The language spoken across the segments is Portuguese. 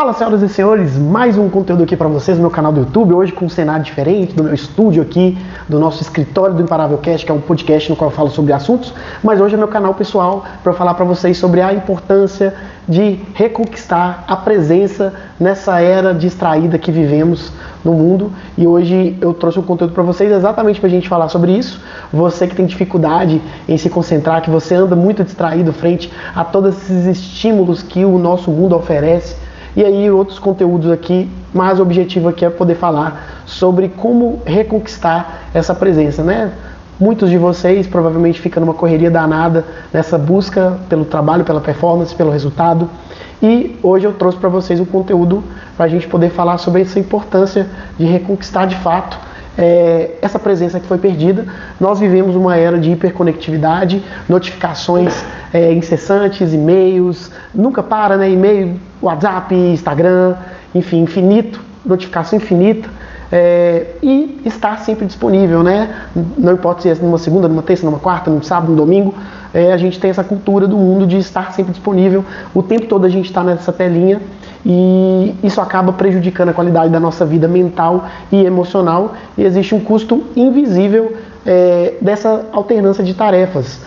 Fala, senhoras e senhores, mais um conteúdo aqui para vocês no meu canal do YouTube, hoje com um cenário diferente do meu estúdio aqui, do nosso escritório do Imparável Cast, que é um podcast no qual eu falo sobre assuntos, mas hoje é meu canal pessoal para falar para vocês sobre a importância de reconquistar a presença nessa era distraída que vivemos no mundo. E hoje eu trouxe um conteúdo para vocês exatamente para a gente falar sobre isso. Você que tem dificuldade em se concentrar, que você anda muito distraído frente a todos esses estímulos que o nosso mundo oferece. E aí outros conteúdos aqui, mas o objetivo aqui é poder falar sobre como reconquistar essa presença, né? Muitos de vocês provavelmente ficam numa correria danada nessa busca pelo trabalho, pela performance, pelo resultado. E hoje eu trouxe para vocês um conteúdo para a gente poder falar sobre essa importância de reconquistar de fato essa presença que foi perdida. Nós vivemos uma era de hiperconectividade, notificações incessantes, e-mails, nunca para, né? E-mail, WhatsApp, Instagram, enfim, infinito, notificação infinita. E estar sempre disponível, né? Não importa se é numa segunda, numa terça, numa quarta, num sábado, num domingo, a gente tem essa cultura do mundo de estar sempre disponível. O tempo todo a gente está nessa telinha e isso acaba prejudicando a qualidade da nossa vida mental e emocional, e existe um custo invisível dessa alternância de tarefas.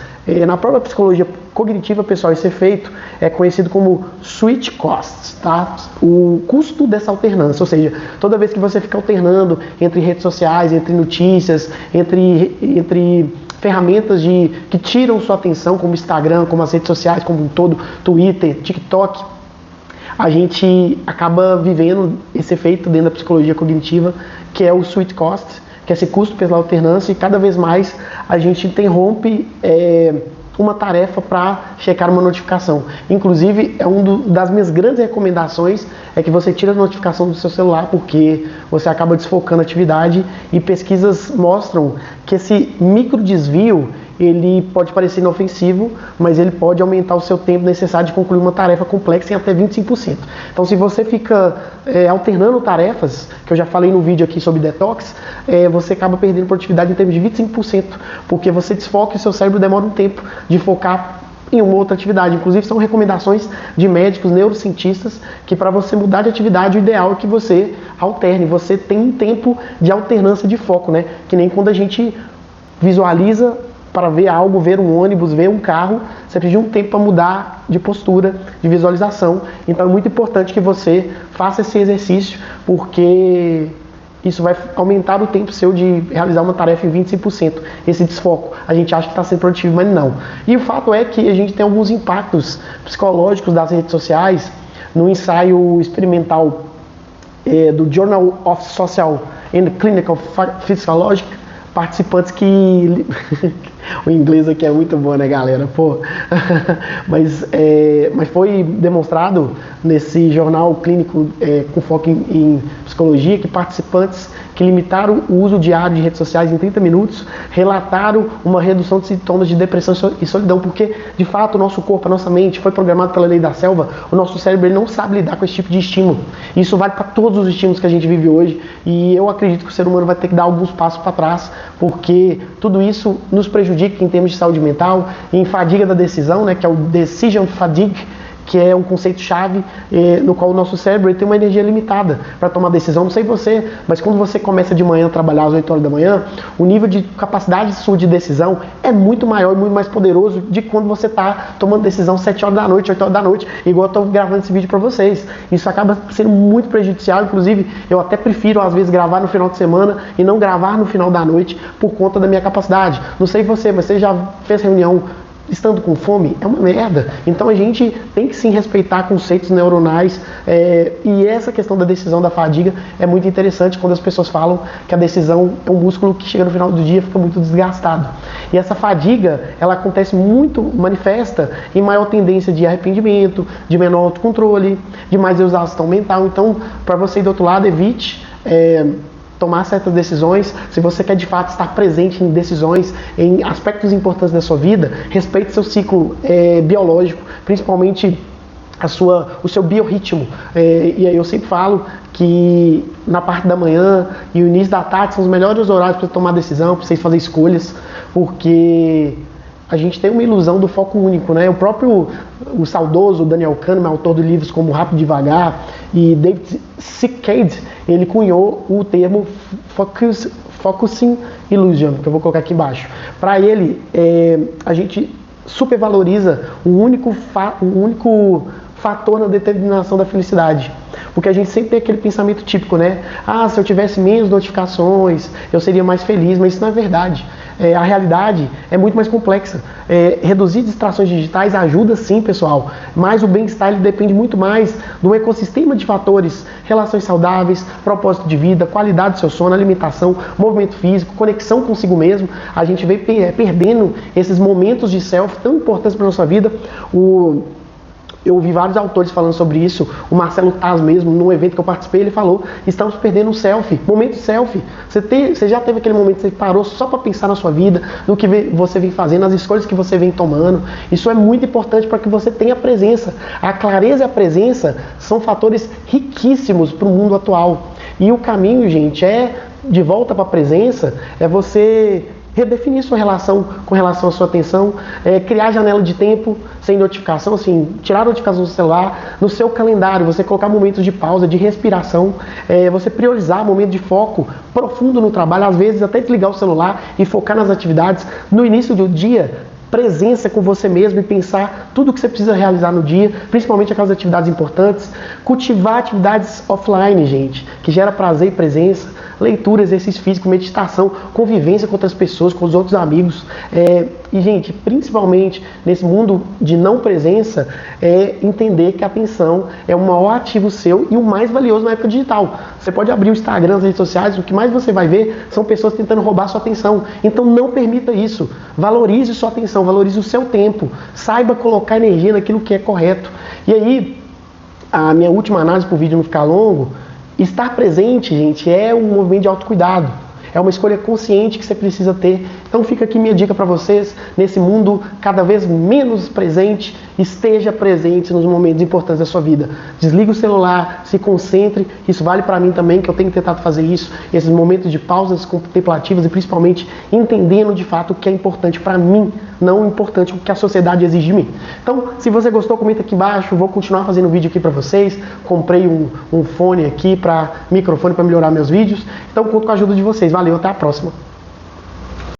Na própria psicologia cognitiva, pessoal, esse efeito é conhecido como switch costs, tá? O custo dessa alternância, ou seja, toda vez que você fica alternando entre redes sociais, entre notícias, entre ferramentas que tiram sua atenção, como Instagram, como as redes sociais, como um todo, Twitter, TikTok, a gente acaba vivendo esse efeito dentro da psicologia cognitiva, que é o switch cost, que é esse custo pela alternância, e cada vez mais a gente interrompe uma tarefa para checar uma notificação. Inclusive, das minhas grandes recomendações é que você tire a notificação do seu celular, porque você acaba desfocando a atividade, e pesquisas mostram que esse micro desvio ele pode parecer inofensivo, mas ele pode aumentar o seu tempo necessário de concluir uma tarefa complexa em até 25%. Então, se você fica alternando tarefas, que eu já falei no vídeo aqui sobre detox, você acaba perdendo produtividade em termos de 25%, porque você desfoca e o seu cérebro demora um tempo de focar em uma outra atividade. Inclusive, são recomendações de médicos, neurocientistas, que para você mudar de atividade, o ideal é que você alterne, você tenha um tempo de alternância de foco, né? Que nem quando a gente visualiza para ver algo, ver um ônibus, ver um carro, você precisa de um tempo para mudar de postura, de visualização. Então é muito importante que você faça esse exercício, porque isso vai aumentar o tempo seu de realizar uma tarefa em 25%. Esse desfoco, a gente acha que está sendo produtivo, mas não. E o fato é que a gente tem alguns impactos psicológicos das redes sociais. No ensaio experimental do Journal of Social and Clinical Physiology, participantes que... O inglês aqui é muito bom, né, galera? Pô. Mas foi demonstrado nesse jornal clínico com foco em psicologia que participantes que limitaram o uso diário de redes sociais em 30 minutos relataram uma redução de sintomas de depressão e solidão, porque, de fato, o nosso corpo, a nossa mente foi programado pela lei da selva. O nosso cérebro ele não sabe lidar com esse tipo de estímulo. Isso vale para todos os estímulos que a gente vive hoje, e eu acredito que o ser humano vai ter que dar alguns passos para trás, porque tudo isso nos prejudica em termos de saúde mental, em fadiga da decisão, né, que é o decision fatigue, que é um conceito-chave no qual o nosso cérebro ele tem uma energia limitada para tomar decisão. Não sei você, mas quando você começa de manhã a trabalhar às 8 horas da manhã, o nível de capacidade sua de decisão é muito maior e muito mais poderoso de quando você está tomando decisão 7 horas da noite, 8 horas da noite, igual eu estou gravando esse vídeo para vocês. Isso acaba sendo muito prejudicial. Inclusive, eu até prefiro às vezes gravar no final de semana e não gravar no final da noite por conta da minha capacidade. Não sei você, mas você já fez reunião estando com fome? É uma merda. Então a gente tem que sim respeitar conceitos neuronais, e essa questão da decisão da fadiga é muito interessante quando as pessoas falam que a decisão é um músculo que chega no final do dia fica muito desgastado. E essa fadiga, ela acontece muito, manifesta em maior tendência de arrependimento, de menor autocontrole, de mais exaustão mental. Então, para você ir do outro lado, evite tomar certas decisões. Se você quer de fato estar presente em decisões, em aspectos importantes da sua vida, respeite seu ciclo biológico, principalmente o seu biorritmo. E aí eu sempre falo que na parte da manhã e o início da tarde são os melhores horários para tomar decisão, para vocês fazerem escolhas, porque a gente tem uma ilusão do foco único, né? O saudoso Daniel Kahneman, autor de livros como Rápido e Devagar, e David Sinclair, ele cunhou o termo Focusing Illusion, que eu vou colocar aqui embaixo. Para ele, a gente supervaloriza um único fator na determinação da felicidade. Porque a gente sempre tem aquele pensamento típico, né? Ah, se eu tivesse menos notificações, eu seria mais feliz, mas isso não é verdade. A realidade é muito mais complexa. Reduzir distrações digitais ajuda sim, pessoal, mas o bem-estar ele depende muito mais do ecossistema de fatores: relações saudáveis, propósito de vida, qualidade do seu sono, alimentação, movimento físico, conexão consigo mesmo. A gente vem perdendo esses momentos de self tão importantes para a nossa vida. Eu ouvi vários autores falando sobre isso. O Marcelo Taz mesmo, num evento que eu participei, ele falou: estamos perdendo o selfie, momento selfie. Você já teve aquele momento que você parou só para pensar na sua vida, no que você vem fazendo, nas escolhas que você vem tomando? Isso é muito importante para que você tenha presença. A clareza e a presença são fatores riquíssimos para o mundo atual. E o caminho, gente, de volta para a presença, é você redefinir sua relação com relação à sua atenção, criar janela de tempo sem notificação, assim, tirar a notificação do celular, no seu calendário, você colocar momentos de pausa, de respiração, você priorizar momento de foco profundo no trabalho, às vezes até desligar o celular e focar nas atividades. No início do dia, presença com você mesmo e pensar tudo que você precisa realizar no dia, principalmente aquelas atividades importantes. Cultivar atividades offline, gente, que gera prazer e presença. Leitura, exercício físico, meditação, convivência com outras pessoas, com os outros amigos. E, gente, principalmente nesse mundo de não presença, entender que a atenção é o maior ativo seu e o mais valioso na época digital. Você pode abrir o Instagram, as redes sociais, o que mais você vai ver são pessoas tentando roubar sua atenção. Então não permita isso. Valorize sua atenção, valorize o seu tempo. Saiba colocar energia naquilo que é correto. E aí, a minha última análise para o vídeo não ficar longo: estar presente, gente, é um movimento de autocuidado. É uma escolha consciente que você precisa ter. Então fica aqui minha dica para vocês: nesse mundo cada vez menos presente, esteja presente nos momentos importantes da sua vida. Desliga o celular, se concentre. Isso vale para mim também, que eu tenho tentado fazer isso. Esses momentos de pausas contemplativas e principalmente entendendo de fato o que é importante para mim, não importante o que a sociedade exige de mim. Então, se você gostou, comenta aqui embaixo. Vou continuar fazendo vídeo aqui para vocês. Comprei um fone aqui, microfone para melhorar meus vídeos. Então conto com a ajuda de vocês. Valeu, até a próxima.